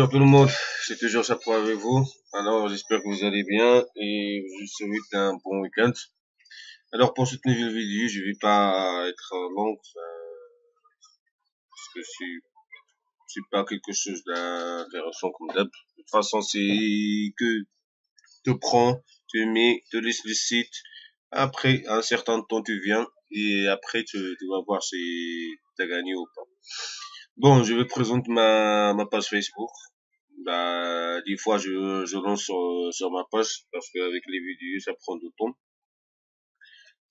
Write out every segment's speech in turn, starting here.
Bonjour tout le monde, c'est toujours Chapeau avec vous. Alors j'espère que vous allez bien et je vous souhaite un bon week-end. Alors pour cette nouvelle vidéo, je vais pas être long parce que c'est pas quelque chose d'intéressant comme d'hab. De toute façon, c'est que te prends, tu mets, te laisse le site. Après un certain temps, tu viens et après tu vas voir si tu as gagné ou pas. Bon, je vais présenter ma page Facebook. Bah, des fois, je lance sur ma page parce qu'avec les vidéos, ça prend du temps.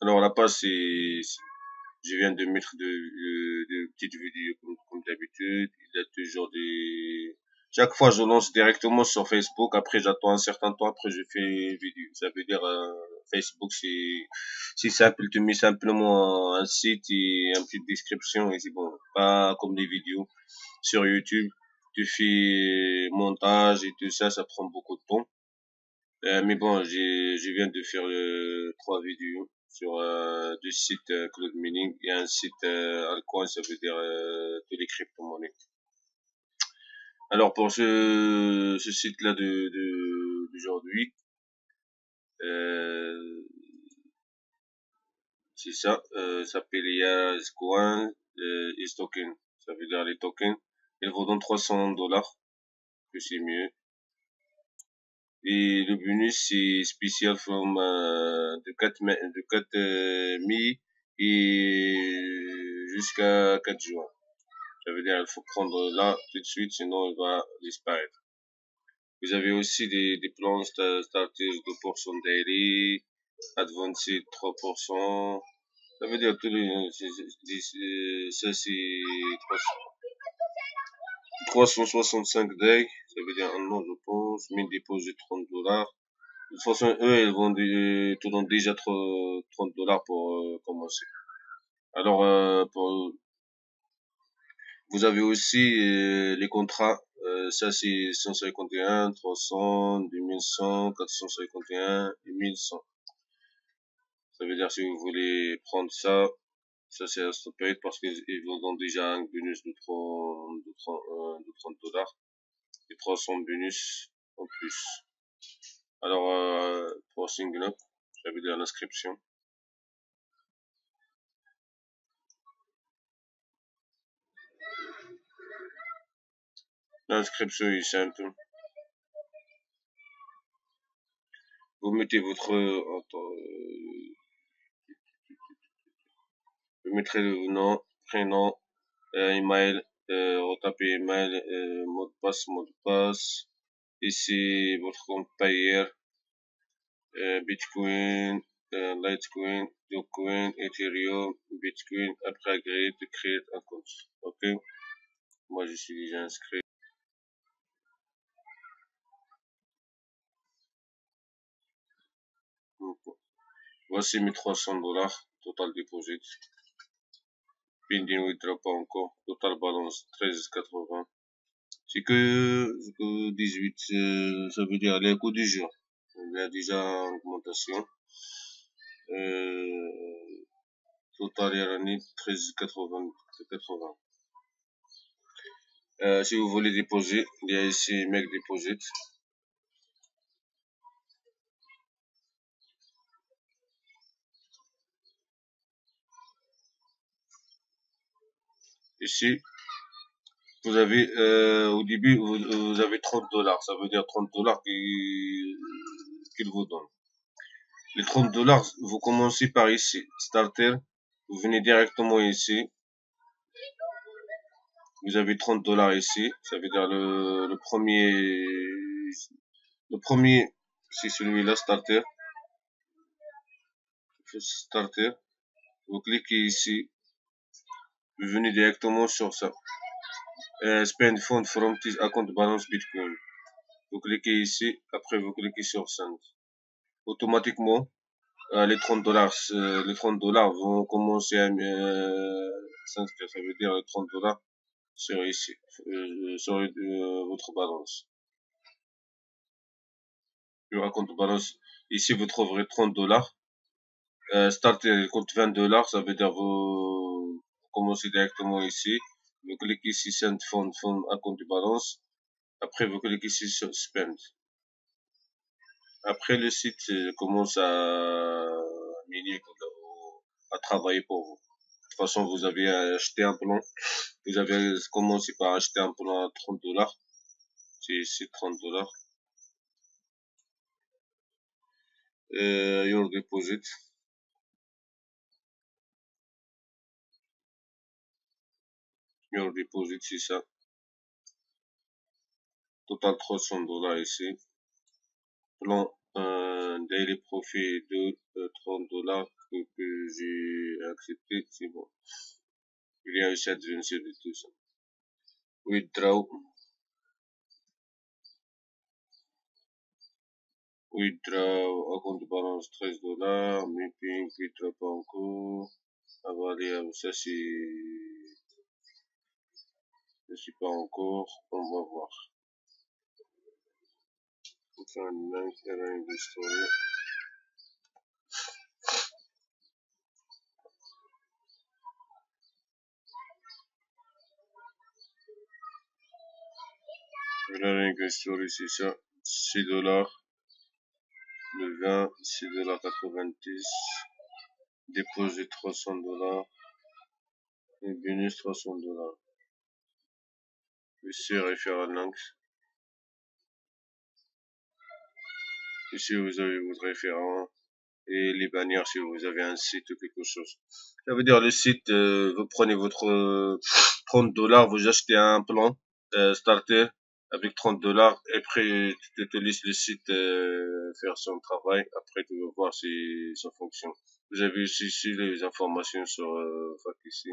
Alors, la page, je viens de mettre de petites vidéos comme d'habitude. Il y a toujours chaque fois, je lance directement sur Facebook. Après, j'attends un certain temps. Après, je fais une vidéo. Ça veut dire, Facebook, c'est simple. Tu mets simplement un site et une petite description et c'est bon. Pas comme les vidéos sur YouTube. Tu fais montage et tout ça, ça prend beaucoup de temps. Mais bon, je viens de faire 3 vidéos sur 2 sites Cloud Mining et un site Altcoin, ça veut dire de les crypto-monnaies. Alors pour ce site-là d'aujourd'hui, c'est ça, s'appelle Yazcoin is token, ça veut dire les tokens. Ils vous donnent $300, que c'est mieux. Et le bonus, c'est spécial from de 4 mai, mai et jusqu'à 4 juin. Ça veut dire qu'il faut prendre là tout de suite, sinon il va disparaître. Vous avez aussi des plans starters 2% daily, advanced 3%. Ça veut dire tout ça c'est 365 days. Ça veut dire un an, je pense. 1000 déposits, $30. De toute façon, eux, ils vont te donner déjà $30 pour commencer. Alors, vous avez aussi les contrats. Ça, c'est 151, 300, 2100, 451 et 1100. Ça veut dire si vous voulez prendre ça, c'est à stopper parce qu'ils vous donnent déjà un bonus de $30 et 300 bonus en plus. Alors, pour sign up, ça veut dire l'inscription. L'inscription est simple. Vous mettez votre, vous mettrez le nom, prénom, email, retapez email, mot de passe. Ici, votre compte payeur, Bitcoin, Litecoin, Dogecoin, Ethereum, Bitcoin. Après, agréer de créer un compte. Ok? Moi, je suis déjà inscrit. Voici mes $300, total deposit. Pending withdraw pas encore. Total balance 13,80. C'est que 18, ça veut dire les coûts du jour. Il y a déjà une augmentation. Total Irani 13,80. Si vous voulez déposer, il y a ici Make Deposit. Ici, vous avez au début vous avez $30, ça veut dire $30 qu'il vous donne. Les $30, vous commencez par ici, starter, vous venez directement ici, vous avez $30 ici, ça veut dire le premier c'est celui-là, starter, vous cliquez ici, vous venez directement sur ça. Spend fund from this account balance Bitcoin. Vous cliquez ici, après vous cliquez sur Send. Automatiquement, les $30 vont commencer à s'inscrire. Ça veut dire les $30 sur ici, sur votre balance. Le compte balance, ici vous trouverez $30. Starter compte $20, ça veut dire vous commencez directement ici. Vous cliquez ici Send Fund account balance. Après, vous cliquez sur Spend. Après, le site commence à travailler pour vous. De toute façon, vous avez acheté un plan. Vous avez commencé par acheter un plan à $30. C'est ici $30. Your deposit. Your deposit, c'est ça. Total $300 ici. Plan daily profit de $30 que j'ai accepté. C'est bon. Il y a eu cette jeune de tout ça. Withdraw. Withdraw, account balance $13. Mapping, withdraw pas encore. Avaler, ça c'est, je sais pas encore. On va voir. Enfin, link, error history. Error history, c'est ça. $6. Le 20, $6,90. Déposer $300. Et bonus $300. Ici, referral links. Ici, vous avez votre référent et les bannières si vous avez un site ou quelque chose. Ça veut dire le site, vous prenez votre $30, vous achetez un plan starter avec $30 et après tu te laisses le site faire son travail. Après tu vas voir si ça fonctionne. Vous avez aussi ici les informations sur ici.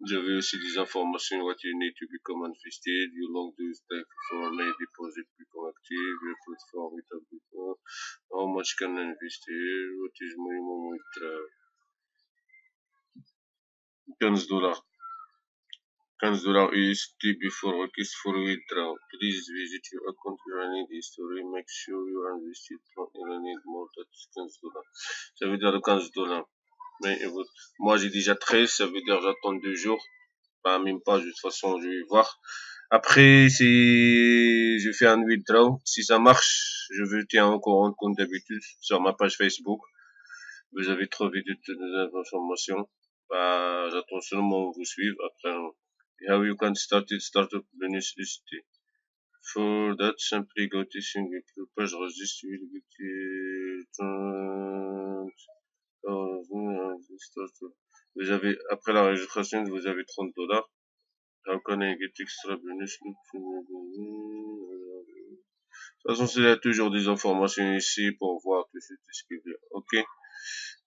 Vous avez aussi des informations what you need to become invested, you long do stake for may deposit become active, your platform without before, how much can invest here, what is minimum withdrawal. $15. $15 USD before request for withdrawal. Please visit your account Euroneed history. Make sure you are invested from Euroneed more than $15. Ça veut dire $15. Mais moi j'ai déjà 13, ça veut dire j'attends 2 jours. Bah, même pas, de toute façon, je vais voir. Après, si je fais un withdraw, si ça marche, je vous tiens au courant comme d'habitude sur ma page Facebook. Vous avez trouvé toutes les informations. Bah, j'attends seulement vous suivre. Après, how you can start it, startup bonus list. For that, simply go to single page, register, will get vous avez, après la registration, vous avez $30. How can I get extra bonus? De toute façon, il y a toujours des informations ici pour voir tout ce qu'il y a. Ok?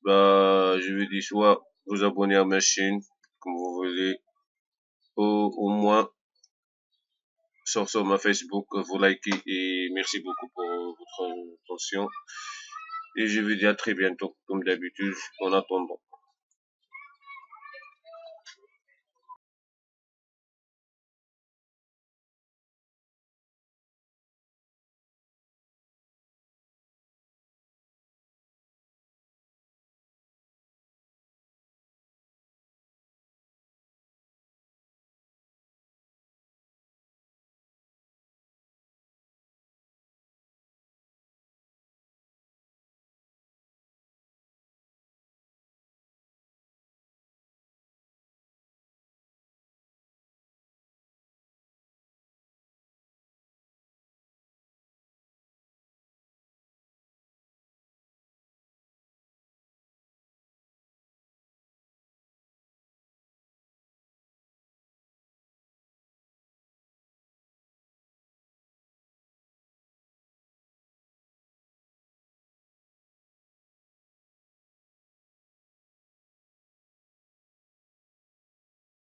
Bah, je vais dire soit vous abonner à ma chaîne, comme vous voulez, ou au moins sur ma Facebook, vous likez et merci beaucoup pour votre attention. Et je vous dis à très bientôt, comme d'habitude, en attendant.